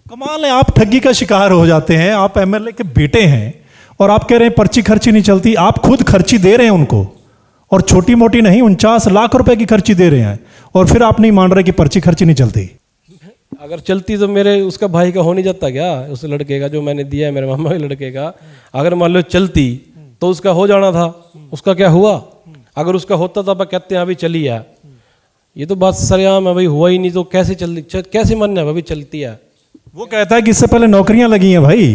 कमाल है, आप ठगी का शिकार हो जाते हैं। आप एमएलए के बेटे हैं और आप कह रहे हैं पर्ची खर्ची नहीं चलती। आप खुद खर्ची दे रहे हैं उनको, और छोटी मोटी नहीं, 49 लाख रुपए की खर्ची दे रहे हैं, और फिर आप नहीं मान रहे कि पर्ची खर्ची नहीं चलती। अगर चलती तो मेरे उसका भाई का हो नहीं जाता क्या, उस लड़के का जो मैंने दिया है, मेरे मामा के लड़के का। अगर मान लो चलती तो उसका हो जाना था, उसका क्या हुआ? अगर उसका होता तो आप कहते हैं अभी चली है। ये तो बात सरेआम है भाई, हुआ ही नहीं तो कैसे कैसे मानना है भाई चलती है? वो कहता है कि इससे पहले नौकरियां लगी हैं भाई।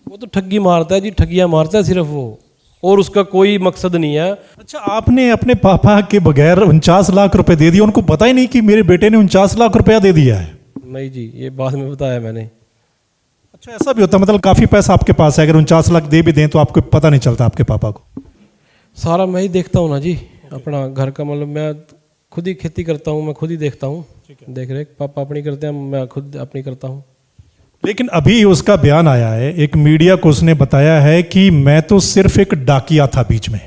वो तो ठगी मारता है जी, ठगियां मारता है सिर्फ वो, और उसका कोई मकसद नहीं है। अच्छा, आपने अपने पापा के बगैर 49 लाख रुपए दे दिए, उनको पता ही नहीं कि मेरे बेटे ने 49 लाख रुपया दे दिया है? नहीं जी, ये बाद में बताया मैंने। अच्छा, ऐसा भी होता, मतलब काफी पैसा आपके पास है, अगर 49 लाख दे भी दें तो आपको पता नहीं चलता आपके पापा को? सारा मैं ही देखता हूँ ना जी, अपना घर का, मतलब मैं खुद ही खेती करता हूँ, मैं खुद ही देखता हूँ, देख रेख पापा अपनी करते हैं, मैं खुद अपनी करता हूँ। लेकिन अभी उसका बयान आया है, एक मीडिया को उसने बताया है कि मैं तो सिर्फ एक डाकिया था बीच में।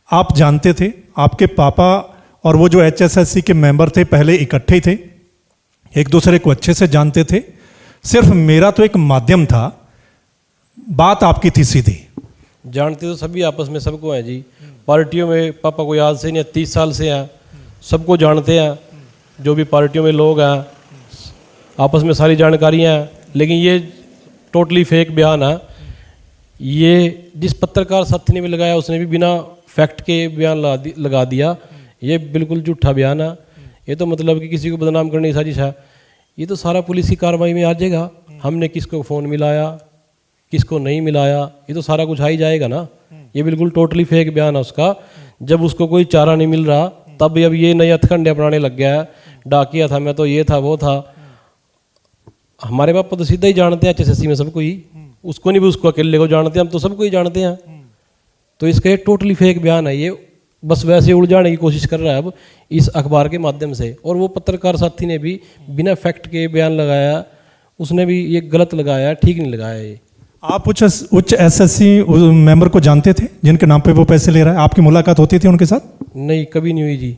आप जानते थे, आपके पापा और वो जो HSSC के मेंबर थे पहले इकट्ठे ही थे, एक दूसरे को अच्छे से जानते थे, सिर्फ मेरा तो एक माध्यम था, बात आपकी थी सीधी। जानते तो सभी आपस में सबको है जी, पार्टियों में पापा को याद से नहीं, 30 साल से हैं, सबको जानते हैं, जो भी पार्टियों में लोग हैं आपस में सारी जानकारियाँ हैं। लेकिन ये टोटली फेक बयान है। ये जिस पत्रकार साथी ने भी लगाया उसने भी बिना फैक्ट के बयान लगा दिया। ये बिल्कुल झूठा बयान है। ये तो मतलब कि किसी को बदनाम करने की साजिश है। ये तो सारा पुलिस की कार्रवाई में आ जाएगा, हमने किसको फ़ोन मिलाया, किसको नहीं मिलाया, ये तो सारा कुछ आ ही जाएगा ना। ये बिल्कुल टोटली फेक बयान है उसका। जब उसको कोई चारा नहीं मिल रहा तब अब ये नए हथकंडे अपनाने लग गया है, डाकिया था मैं तो, ये था वो था। हमारे पापा तो सीधा ही जानते हैं HSSC में सबको ही, उसको नहीं भी उसको अकेले को जानते हैं, हम तो सबको ही जानते हैं। तो इसका ये टोटली फेक बयान है। ये बस वैसे उलझाने की कोशिश कर रहा है अब इस अखबार के माध्यम से। और वो पत्रकार साथी ने भी बिना फैक्ट के बयान लगाया, उसने भी ये गलत लगाया, ठीक नहीं लगाया। ये आप उच्च SSC मेंबर को जानते थे जिनके नाम पे वो पैसे ले रहा है? आपकी मुलाकात होती थी उनके साथ? नहीं, कभी नहीं हुई जी।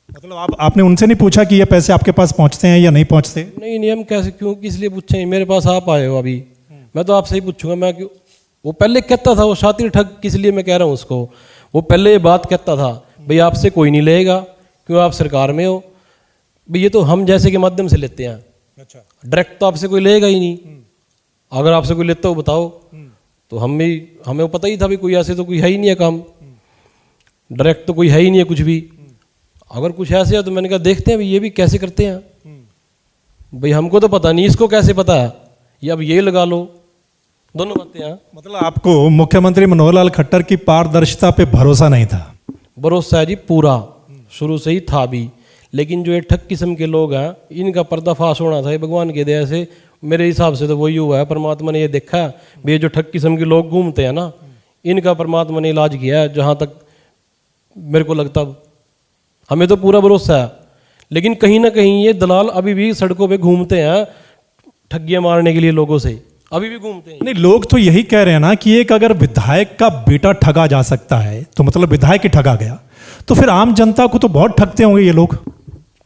मतलब आपने उनसे नहीं पूछा कि ये पैसे आपके पास पहुंचते हैं या नहीं पहुंचते? नहीं नहीं, हम कैसे, क्यों, किस लिए पूछें? मेरे पास आप आए हो अभी, मैं तो आपसे ही पूछूंगा। मैं क्यों, वो पहले कहता था, वो शातिर ठग, किस लिए मैं कह रहा हूँ उसको, वो पहले ये बात कहता था भाई आपसे कोई नहीं लेगा, क्यों, आप सरकार में हो भाई, ये तो हम जैसे के माध्यम से लेते हैं। अच्छा, डायरेक्ट तो आपसे कोई लेगा ही नहीं। अगर आपसे कोई लेता हो बताओ, तो हमें पता ही था भी कोई ऐसे तो कोई है ही नहीं है काम, डायरेक्ट तो कोई है ही नहीं है कुछ भी। अगर कुछ ऐसे है तो मैंने कहा देखते हैं भाई ये भी कैसे करते हैं भाई, हमको तो पता नहीं, इसको कैसे पता है, ये अब ये लगा लो, दोनों बातें हैं। मतलब आपको मुख्यमंत्री मनोहर लाल खट्टर की पारदर्शिता पे भरोसा नहीं था? भरोसा है जी पूरा, शुरू से ही था भी। लेकिन जो ये ठग किस्म के लोग हैं, इनका पर्दाफाश होना था, ये भगवान के दया से, मेरे हिसाब से तो वही हुआ है। परमात्मा ने ये देखा है भी, ये जो ठग किस्म के लोग घूमते हैं ना, इनका परमात्मा ने इलाज किया है, जहाँ तक मेरे को लगता। हमें तो पूरा भरोसा है, लेकिन कहीं ना कहीं ये दलाल अभी भी सड़कों पे घूमते हैं ठगियां मारने के लिए, लोगों से अभी भी घूमते हैं। नहीं, लोग तो यही कह रहे हैं ना कि एक अगर विधायक का बेटा ठगा जा सकता है तो मतलब विधायक ही ठगा गया, तो फिर आम जनता को तो बहुत ठगते होंगे ये लोग।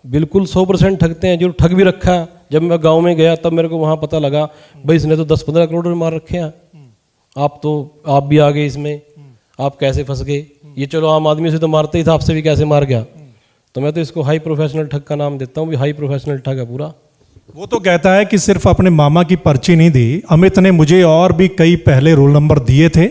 बिल्कुल 100% ठगते हैं, जो ठग भी रखा है। जब मैं गांव में गया तब मेरे को वहां पता लगा भाई इसने तो 10-15 करोड़ मार रखे हैं। आप भी आ गए इसमें, आप कैसे फंस गए? ये चलो आम आदमी से तो मारते ही था, आपसे भी कैसे मार गया? तो मैं तो इसको हाई प्रोफेशनल ठग का नाम देता हूँ भी, हाई प्रोफेशनल ठग है पूरा। वो तो कहता है कि सिर्फ अपने मामा की पर्ची नहीं दी, अमित ने मुझे और भी कई पहले रोल नंबर दिए थे,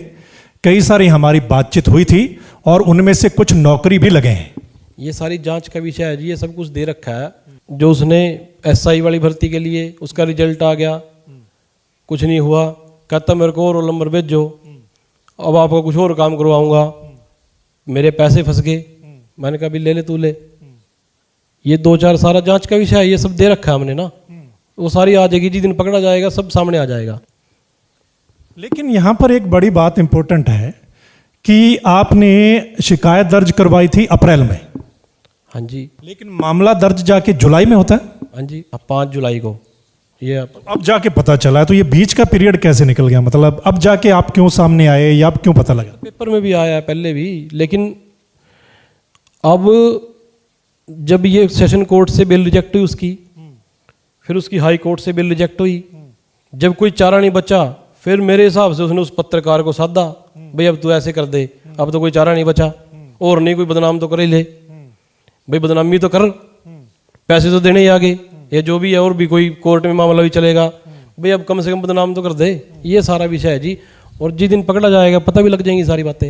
कई सारी हमारी बातचीत हुई थी और उनमें से कुछ नौकरी भी लगे हैं। ये सारी जांच का विषय है जी, ये सब कुछ दे रखा है। जो उसने SI वाली भर्ती के लिए उसका रिजल्ट आ गया, कुछ नहीं हुआ, कहता मेरे को रोल नंबर भेजो, अब आपको कुछ और काम करवाऊंगा, मेरे पैसे फंस गए। मैंने कहा भी ले ले तू ले। ये 2-4 सारा जांच का विषय है, ये सब दे रखा है हमने ना, वो सारी आ जाएगी, जिस दिन पकड़ा जाएगा सब सामने आ जाएगा। लेकिन यहां पर एक बड़ी बात इंपॉर्टेंट है कि आपने शिकायत दर्ज करवाई थी अप्रैल में। हाँ जी। लेकिन मामला दर्ज जाके जुलाई में होता है। हाँ जी, 5 जुलाई को ये अब जाके पता चला है, तो ये बीच का पीरियड कैसे निकल गया? मतलब अब जाके आप क्यों सामने आए या अब क्यों पता लगा? पेपर में भी आया है पहले भी, लेकिन अब जब ये सेशन कोर्ट से बिल रिजेक्ट हुई उसकी, फिर उसकी हाई कोर्ट से बिल रिजेक्ट हुई, जब कोई चारा नहीं बचा, फिर मेरे हिसाब से उसने उस पत्रकार को साधा, भाई अब तू ऐसे कर दे, अब तो कोई चारा नहीं बचा, और नहीं कोई बदनाम तो कर ही ले, भाई बदनामी तो कर, पैसे तो देने ही आगे, ये जो भी है, और भी कोई कोर्ट में मामला भी चलेगा, भाई अब कम से कम बदनाम तो कर दे। ये सारा विषय है जी, और जिस दिन पकड़ा जाएगा पता भी लग जाएंगी सारी बातें।